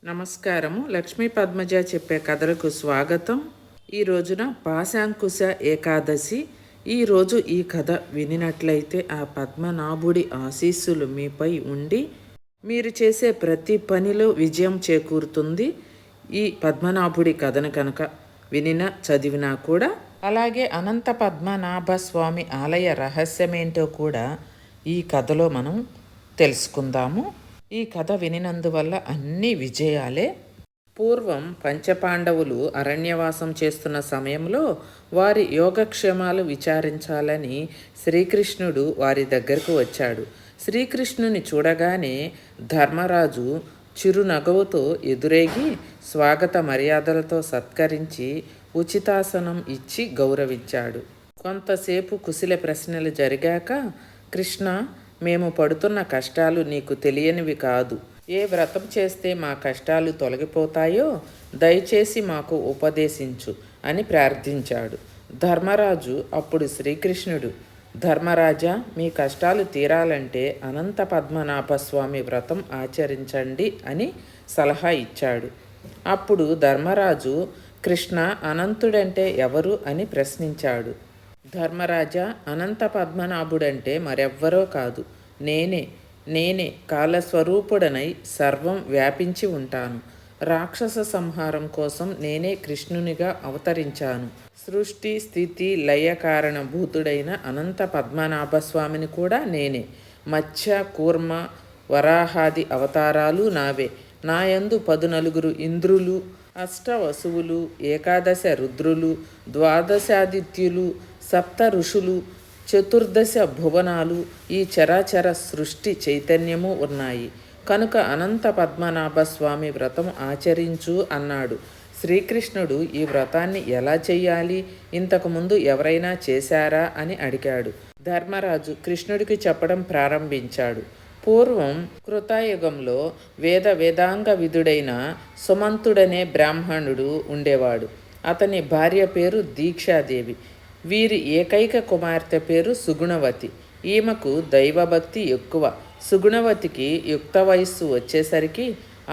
నమస్కారము. లక్ష్మీ పద్మజ చెప్పే కథలకు స్వాగతం. ఈ రోజున పాశాంకుశ ఏకాదశి. ఈరోజు ఈ కథ వినినట్లయితే ఆ పద్మనాభుడి ఆశీస్సులు మీపై ఉండి మీరు చేసే ప్రతి పనిలో విజయం చేకూరుతుంది. ఈ పద్మనాభుడి కథను కనుక చదివినా కూడా, అలాగే అనంత పద్మనాభ స్వామి ఆలయ రహస్యమేంటో కూడా ఈ కథలో మనం తెలుసుకుందాము. ఈ కథ వినినందువల్ల అన్ని విజయాలే. పూర్వం పంచపాండవులు అరణ్యవాసం చేస్తున్న సమయంలో వారి యోగక్షేమాలు విచారించాలని శ్రీకృష్ణుడు వారి దగ్గరకు వచ్చాడు. శ్రీకృష్ణుని చూడగానే ధర్మరాజు చిరునగవుతో ఎదురేగి స్వాగత మర్యాదలతో సత్కరించి ఉచితాసనం ఇచ్చి గౌరవించాడు. కొంతసేపు కుశల ప్రశ్నలు జరిగాక, కృష్ణ, మేము పడుతున్న కష్టాలు నీకు తెలియనివి కాదు. ఏ వ్రతం చేస్తే మా కష్టాలు తొలగిపోతాయో దయచేసి మాకు ఉపదేశించు అని ప్రార్థించాడు. ధర్మరాజు అప్పుడు శ్రీకృష్ణుడు, ధర్మరాజా, మీ కష్టాలు తీరాలంటే అనంత పద్మనాభ స్వామి వ్రతం ఆచరించండి అని సలహా ఇచ్చాడు. అప్పుడు ధర్మరాజు, కృష్ణ, అనంతుడంటే ఎవరు అని ప్రశ్నించాడు. ధర్మరాజా, అనంత పద్మనాభుడంటే మరెవ్వరో కాదు, నేనే కాలస్వరూపుడనై సర్వం వ్యాపించి ఉంటాను. రాక్షస సంహారం కోసం నేనే కృష్ణునిగా అవతరించాను. సృష్టి స్థితి లయ కారణభూతుడైన అనంత పద్మనాభ స్వామిని కూడా నేనే. మత్స్య కూర్మ వరాహాది అవతారాలు నావే. నాయందు 14 ఇంద్రులు, 8 వసువులు, 11 రుద్రులు, 12 7 ఋషులు, 14 భువనాలు, ఈ చరాచర సృష్టి చైతన్యము ఉన్నాయి. కనుక అనంత పద్మనాభ స్వామి వ్రతం ఆచరించు అన్నాడు. శ్రీకృష్ణుడు ఈ వ్రతాన్ని ఎలా చెయ్యాలి, ఇంతకుముందు ఎవరైనా చేశారా అని అడిగాడు. ధర్మరాజు కృష్ణుడికి చెప్పడం ప్రారంభించాడు. పూర్వం కృతాయుగంలో వేదాంగ విధుడైన సుమంతుడనే బ్రాహ్మణుడు ఉండేవాడు. అతని భార్య పేరు దీక్షాదేవి. వీరి ఏకైక కుమార్తె పేరు సుగుణవతి. ఈమెకు దైవభక్తి ఎక్కువ. సుగుణవతికి యుక్త వయస్సు వచ్చేసరికి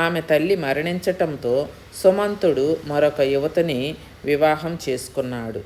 ఆమె తల్లి మరణించటంతో సుమంతుడు మరొక యువతిని వివాహం చేసుకున్నాడు.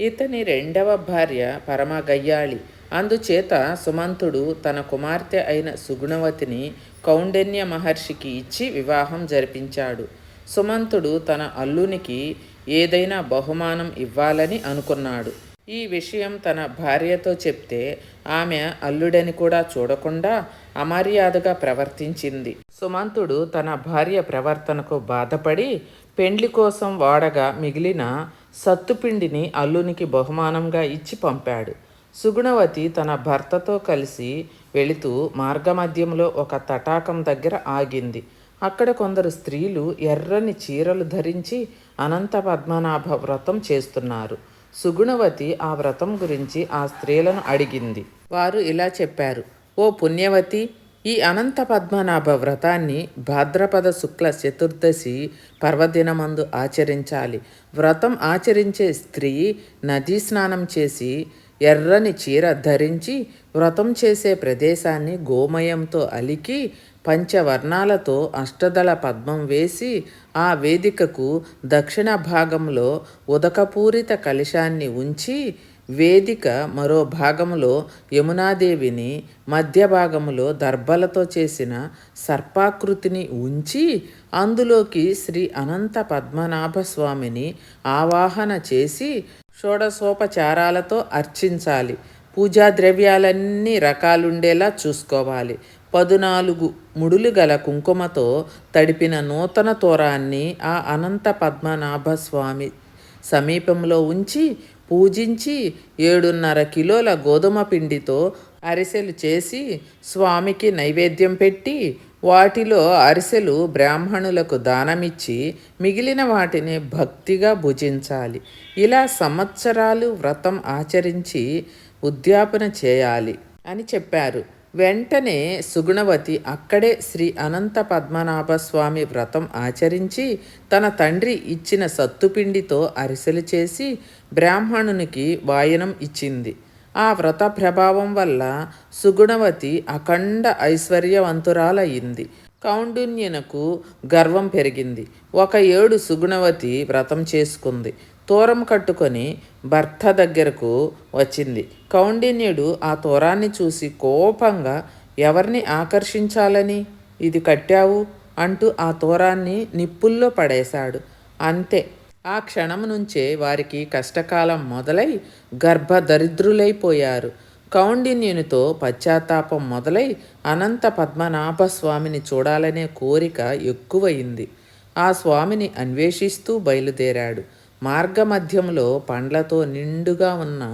ఇతని 2వ భార్య పరమ గయ్యాళి. అందుచేత సుమంతుడు తన కుమార్తె అయిన సుగుణవతిని కౌండిన్య మహర్షికి ఇచ్చి వివాహం జరిపించాడు. సుమంతుడు తన అల్లునికి ఏదైనా బహుమానం ఇవ్వాలని అనుకున్నాడు. ఈ విషయం తన భార్యతో చెప్తే ఆమె అల్లుడని కూడా చూడకుండా అమర్యాదగా ప్రవర్తించింది. సుమంతుడు తన భార్య ప్రవర్తనకు బాధపడి పెండ్లి కోసం వాడగా మిగిలిన సత్తుపిండిని అల్లునికి బహుమానంగా ఇచ్చి పంపాడు. సుగుణవతి తన భర్తతో కలిసి వెళుతూ మార్గమధ్యంలో ఒక తటాకం దగ్గర ఆగింది. అక్కడ కొందరు స్త్రీలు ఎర్రని చీరలు ధరించి అనంత పద్మనాభ వ్రతం చేస్తున్నారు. సుగుణవతి ఆ వ్రతం గురించి ఆ స్త్రీలను అడిగింది. వారు ఇలా చెప్పారు. ఓ పుణ్యవతి, ఈ అనంత పద్మనాభ వ్రతాన్ని భాద్రపద శుక్ల చతుర్దశి పర్వదినమందు ఆచరించాలి. వ్రతం ఆచరించే స్త్రీ నదీ స్నానం చేసి ఎర్రని చీర ధరించి వ్రతం చేసే ప్రదేశాన్ని గోమయంతో అలికి పంచవర్ణాలతో అష్టదళ పద్మం వేసి ఆ వేదికకు దక్షిణ భాగంలో ఉదకపూరిత కలశాన్ని ఉంచి వేదిక మరో భాగంలో యమునాదేవిని, మధ్య భాగంలో దర్భలతో చేసిన సర్పాకృతిని ఉంచి అందులోకి శ్రీ అనంత పద్మనాభ స్వామిని ఆవాహన చేసి షోడశోపచారాలతో అర్చించాలి. పూజా ద్రవ్యాలన్నీ రకాలుండేలా చూసుకోవాలి. 14 ముడులు గల కుంకుమతో తడిపిన నూతన తోరాన్ని ఆ అనంత పద్మనాభ స్వామి సమీపంలో ఉంచి పూజించి 7.5 కిలోల గోధుమ పిండితో అరిసెలు చేసి స్వామికి నైవేద్యం పెట్టి వాటిలో అరిసెలు బ్రాహ్మణులకు దానమిచ్చి మిగిలిన వాటిని భక్తిగా భుజించాలి. ఇలా సంవత్సరాలు వ్రతం ఆచరించి ఉద్యాపన చేయాలి అని చెప్పారు. వెంటనే సుగుణవతి అక్కడే శ్రీ అనంత పద్మనాభ స్వామి వ్రతం ఆచరించి తన తండ్రి ఇచ్చిన సత్తుపిండితో అరిసెలు చేసి బ్రాహ్మణునికి వాయనం ఇచ్చింది. ఆ వ్రత ప్రభావం వల్ల సుగుణవతి అఖండ ఐశ్వర్యవంతురాలయ్యింది. కౌండిన్యునకు గర్వం పెరిగింది. ఒక ఏడు సుగుణవతి వ్రతం చేసుకుంది. తోరం కట్టుకొని భర్త దగ్గరకు వచ్చింది. కౌండిన్యుడు ఆ తోరాన్ని చూసి కోపంగా, ఎవరిని ఆకర్షించాలని ఇది కట్టావు అంటూ ఆ తోరాన్ని నిప్పుల్లో పడేశాడు. అంతే, ఆ క్షణం నుంచే వారికి కష్టకాలం మొదలై గర్భదరిద్రులైపోయారు. కౌండిన్యునితో పశ్చాత్తాపం మొదలై అనంత పద్మనాభ స్వామిని చూడాలనే కోరిక ఎక్కువయింది. ఆ స్వామిని అన్వేషిస్తూ బయలుదేరాడు. మార్గమధ్యంలో పండ్లతో నిండుగా ఉన్న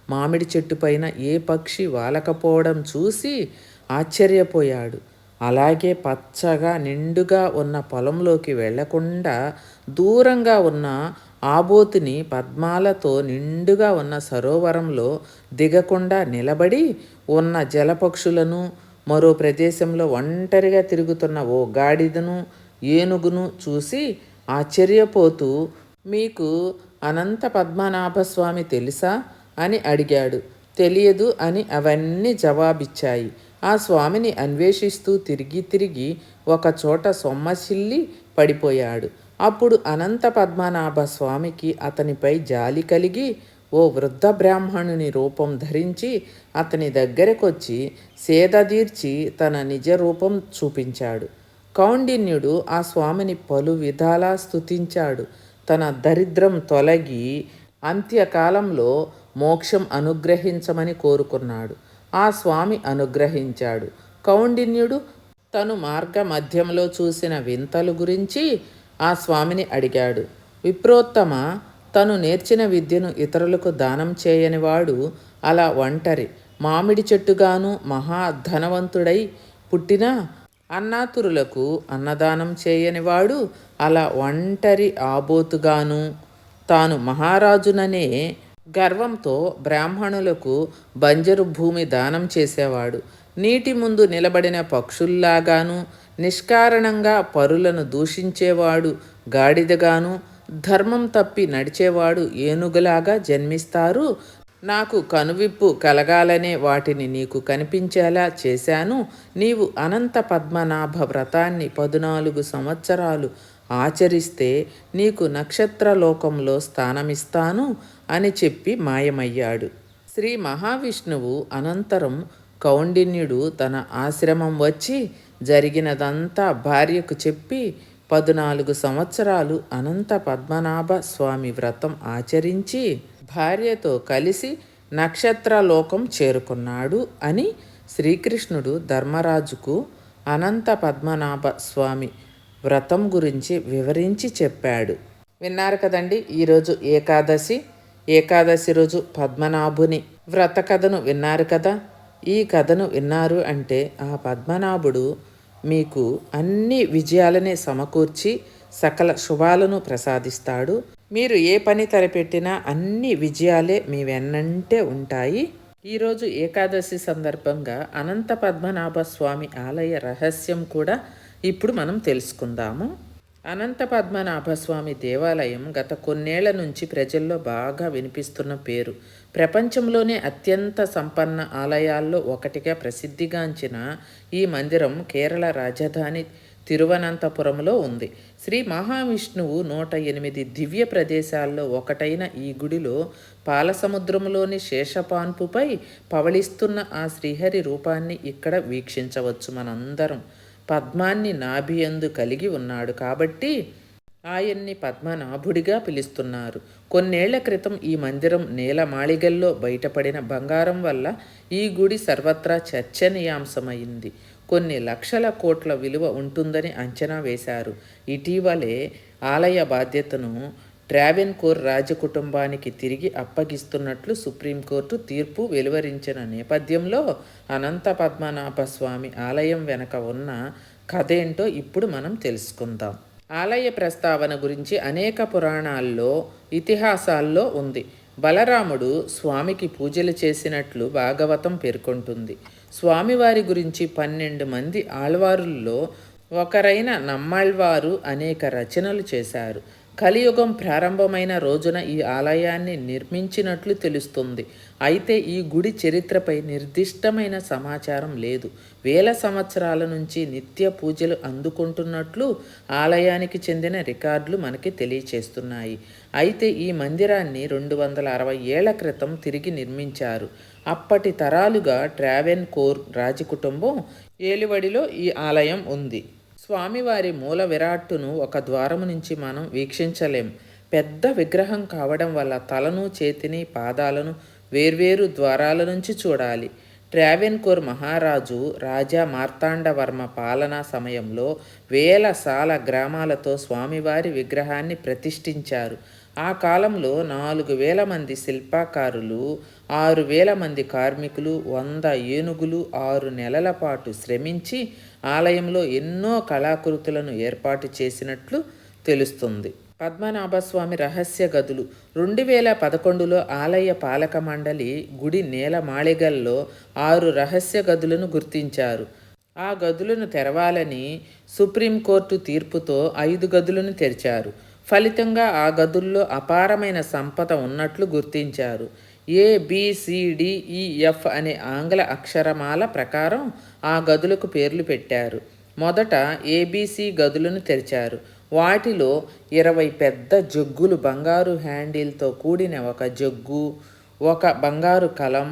మామిడి చెట్టుపైన ఏ పక్షి వాలకపోవడం చూసి ఆశ్చర్యపోయాడు. అలాగే పచ్చగా నిండుగా ఉన్న పొలంలోకి వెళ్లకుండా దూరంగా ఉన్న ఆబోతుని పద్మాలతో నిండుగా ఉన్న సరోవరంలో దిగకుండా నిలబడి ఉన్న జలపక్షులను, మరో ప్రదేశంలో ఒంటరిగా తిరుగుతున్న ఓ గాడిదను, ఏనుగును చూసి ఆశ్చర్యపోతూ, మీకు అనంత పద్మనాభస్వామి తెలుసా అని అడిగాడు. తెలియదు అని అవన్నీ జవాబిచ్చాయి. ఆ స్వామిని అన్వేషిస్తూ తిరిగి తిరిగి ఒకచోట సొమ్మసిల్లి పడిపోయాడు. అప్పుడు అనంత పద్మనాభ స్వామికి అతనిపై జాలి కలిగి ఓ వృద్ధ బ్రాహ్మణుని రూపం ధరించి అతని దగ్గరకొచ్చి సేదదీర్చి తన నిజ రూపం చూపించాడు. కౌండిన్యుడు ఆ స్వామిని పలు విధాలా స్తుతించాడు. తన దరిద్రం తొలగి అంత్యకాలంలో మోక్షం అనుగ్రహించమని కోరుకున్నాడు. ఆ స్వామి అనుగ్రహించాడు. కౌండిన్యుడు తను మార్గ మధ్యంలో చూసిన వింతలు గురించి ఆ స్వామిని అడిగాడు. విప్రోత్తమ, తను నేర్చిన విద్యను ఇతరులకు దానం చేయనివాడు అలా ఒంటరి మామిడి చెట్టుగాను మహాధనవంతుడై పుట్టినా అన్నాతురులకు అన్నదానం చేయనివాడు అలా ఒంటరి ఆబోతుగాను తాను మహారాజుననే గర్వంతో బ్రాహ్మణులకు బంజరు భూమి దానం చేసేవాడు. నీటి ముందు నిలబడిన పక్షుల్లాగాను నిష్కారణంగా పరులను దూషించేవాడు గాడిదగాను, ధర్మం తప్పి నడిచేవాడు ఏనుగులాగా జన్మిస్తారు. నాకు కనువిప్పు కలగాలనే వాటిని నీకు కనిపించేలా చేశాను. నీవు అనంత పద్మనాభ వ్రతాన్ని 14 సంవత్సరాలు ఆచరిస్తే నీకు నక్షత్రలోకంలో స్థానమిస్తాను అని చెప్పి మాయమయ్యాడు. శ్రీ మహావిష్ణువు అనంతరం కౌండిన్యుడు తన ఆశ్రమం వచ్చి జరిగినదంతా భార్యకు చెప్పి 14 సంవత్సరాలు అనంత పద్మనాభ స్వామి వ్రతం ఆచరించి భార్యతో కలిసి నక్షత్రలోకం చేరుకున్నాడు అని శ్రీకృష్ణుడు ధర్మరాజుకు అనంత పద్మనాభ స్వామి వ్రతం గురించి వివరించి చెప్పాడు. విన్నారు కదండి, ఈరోజు ఏకాదశి. ఏకాదశి రోజు పద్మనాభుని వ్రత కథను విన్నారు కదా. ఈ కథను విన్నారు అంటే ఆ పద్మనాభుడు మీకు అన్ని విజయాలనే సమకూర్చి సకల శుభాలను ప్రసాదిస్తాడు. మీరు ఏ పని తలపెట్టినా అన్ని విజయాలే మీ వెన్నంటే ఉంటాయి. ఈరోజు ఏకాదశి సందర్భంగా అనంత పద్మనాభ స్వామి ఆలయ రహస్యం కూడా ఇప్పుడు మనం తెలుసుకుందాము. అనంత పద్మనాభ స్వామి దేవాలయం గత కొన్నేళ్ల నుంచి ప్రజల్లో బాగా వినిపిస్తున్న పేరు. ప్రపంచంలోనే అత్యంత సంపన్న ఆలయాల్లో ఒకటిగా ప్రసిద్ధిగాంచిన ఈ మందిరం కేరళ రాజధాని తిరువనంతపురంలో ఉంది. శ్రీ మహావిష్ణువు 108 దివ్య ప్రదేశాల్లో ఒకటైన ఈ గుడిలో పాలసముద్రంలోని శేషపాన్పుపై పవళిస్తున్న ఆ శ్రీహరి రూపాన్ని ఇక్కడ వీక్షించవచ్చు మనందరం. పద్మాన్ని నాభియందు కలిగి ఉన్నాడు కాబట్టి ఆయన్ని పద్మనాభుడిగా పిలుస్తున్నారు. కొన్నేళ్ల క్రితం ఈ మందిరం నేలమాళిగల్లో బయటపడిన బంగారం వల్ల ఈ గుడి సర్వత్రా చర్చనీయాంశమైంది. కొన్ని లక్షల కోట్ల విలువ ఉంటుందని అంచనా వేశారు. ఇటీవలే ఆలయ బాధ్యతను ట్రావెన్కోర్ రాజకుటుంబానికి తిరిగి అప్పగిస్తున్నట్లు సుప్రీంకోర్టు తీర్పు వెలువరించిన నేపథ్యంలో అనంత పద్మనాభ స్వామి ఆలయం వెనక ఉన్న కథేంటో ఇప్పుడు మనం తెలుసుకుందాం. ఆలయ ప్రస్తావన గురించి అనేక పురాణాల్లో, ఇతిహాసాల్లో ఉంది. బలరాముడు స్వామికి పూజలు చేసినట్లు భాగవతం పేర్కొంటుంది. స్వామివారి గురించి 12 మంది ఆళ్వారుల్లో ఒకరైన నమ్మాళ్వారు అనేక రచనలు చేశారు. కలియుగం ప్రారంభమైన రోజున ఈ ఆలయాన్ని నిర్మించినట్లు తెలుస్తుంది. అయితే ఈ గుడి చరిత్రపై నిర్దిష్టమైన సమాచారం లేదు. వేల సంవత్సరాల నుంచి నిత్య పూజలు అందుకుంటున్నట్లు ఆలయానికి చెందిన రికార్డులు మనకి తెలియచేస్తున్నాయి. అయితే ఈ మందిరాన్ని 260 ఏళ్ల క్రితం తిరిగి నిర్మించారు. అప్పటి తరాలుగా ట్రావెన్కోర్ రాజకుటుంబం ఏలుబడిలో ఈ ఆలయం ఉంది. స్వామివారి మూల విరాట్టును ఒక ద్వారము నుంచి మనం వీక్షించలేం. పెద్ద విగ్రహం కావడం వల్ల తలను, చేతిని, పాదాలను వేర్వేరు ద్వారాల నుంచి చూడాలి. ట్రావెన్కోర్ మహారాజు రాజా మార్తాండవర్మ పాలనా సమయంలో వేల సాల గ్రామాలతో స్వామివారి విగ్రహాన్ని ప్రతిష్ఠించారు. ఆ కాలంలో 4000 మంది శిల్పకారులు, 6000 మంది కార్మికులు, 100 ఏనుగులు 6 నెలల పాటు శ్రమించి ఆలయంలో ఎన్నో కళాకృతులను ఏర్పాటు చేసినట్లు తెలుస్తుంది. పద్మనాభస్వామి రహస్య గదులు 2011లో ఆలయ పాలక మండలి గుడి నేల మాళిగల్లో 6 రహస్య గదులను గుర్తించారు. ఆ గదులను తెరవాలని సుప్రీంకోర్టు తీర్పుతో 5 గదులను తెరిచారు. ఫలితంగా ఆ గదుల్లో అపారమైన సంపద ఉన్నట్లు గుర్తించారు. ABCDEF అనే ఆంగ్ల అక్షరమాల ప్రకారం ఆ గదులకు పేర్లు పెట్టారు. మొదట ABC గదులను తెరిచారు. వాటిలో 20 పెద్ద జగ్గులు, బంగారు హ్యాండిల్తో కూడిన ఒక జగ్గు, ఒక బంగారు కలం,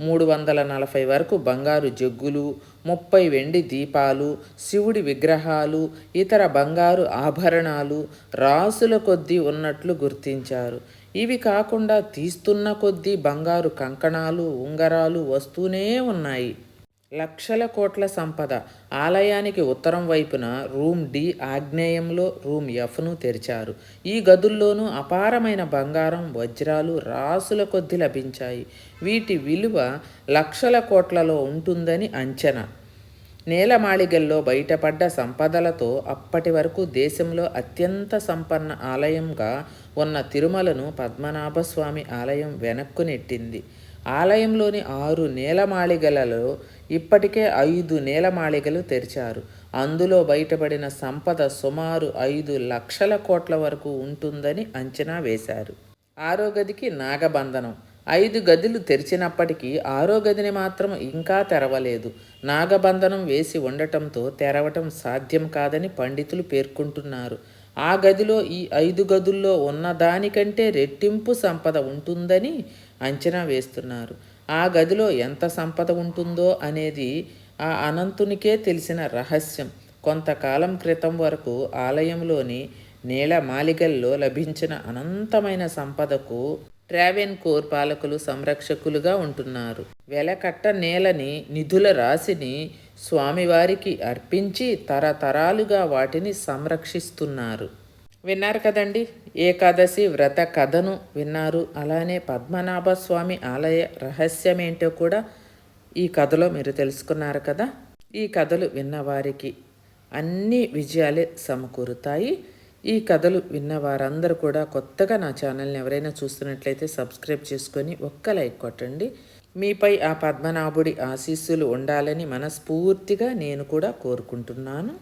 340 వరకు బంగారు జగ్గులు, 30 వెండి దీపాలు, శివుడి విగ్రహాలు, ఇతర బంగారు ఆభరణాలు రాసుల కొద్దీ ఉన్నట్లు గుర్తించారు. ఇవి కాకుండా తీస్తున్న కొద్దీ బంగారు కంకణాలు, ఉంగరాలు వస్తూనే ఉన్నాయి. లక్షల కోట్ల సంపద. ఆలయానికి ఉత్తరం వైపున రూమ్ D, ఆగ్నేయంలో రూమ్ Fను తెరిచారు. ఈ గదుల్లోనూ అపారమైన బంగారం, వజ్రాలు రాసుల కొద్దీ లభించాయి. వీటి విలువ లక్షల కోట్లలో ఉంటుందని అంచనా. నేలమాళిగల్లో బయటపడ్డ సంపదలతో అప్పటి వరకు దేశంలో అత్యంత సంపన్న ఆలయంగా ఉన్న తిరుమలను పద్మనాభస్వామి ఆలయం వెనక్కు నెట్టింది. ఆలయంలోని 6 నేలమాళిగలలో ఇప్పటికే 5 నేలమాళిగలు తెరిచారు. అందులో బయటపడిన సంపద సుమారు 5 లక్షల కోట్ల వరకు ఉంటుందని అంచనా వేశారు. 6వ గదికి నాగబంధనం. 5 గదులు తెరిచినప్పటికీ 6వ గదిని మాత్రం ఇంకా తెరవలేదు. నాగబంధనం వేసి ఉండటంతో తెరవటం సాధ్యం కాదని పండితులు పేర్కొంటున్నారు. ఆ గదిలో ఈ 5 గదుల్లో ఉన్నదానికంటే రెట్టింపు సంపద ఉంటుందని అంచనా వేస్తున్నారు. ఆ గదిలో ఎంత సంపద ఉంటుందో అనేది ఆ అనంతునికే తెలిసిన రహస్యం. కొంతకాలం క్రితం వరకు ఆలయంలోని నేలమాళిగల్లో లభించిన అనంతమైన సంపదకు ట్రావెన్కోర్ పాలకులు సంరక్షకులుగా ఉంటున్నారు. వెలకట్ట నేలని, నిధుల రాశిని స్వామివారికి అర్పించి తరతరాలుగా వాటిని సంరక్షిస్తున్నారు. విన్నారు కదండి, ఏకాదశి వ్రత కథను విన్నారు. అలానే పద్మనాభస్వామి ఆలయ రహస్యమేంటో కూడా ఈ కథలో మీరు తెలుసుకున్నారు కదా. ఈ కథలు విన్నవారికి అన్ని విజయాలే సమకూరుతాయి. ఈ కథలు విన్న వారందరూ కూడా కొత్తగా నా ఛానల్ని ఎవరైనా చూస్తున్నట్లయితే సబ్స్క్రైబ్ చేసుకొని ఒక్క లైక్ కొట్టండి. మీపై ఆ పద్మనాభుడి ఆశీస్సులు ఉండాలని మనస్ఫూర్తిగా నేను కూడా కోరుకుంటున్నాను.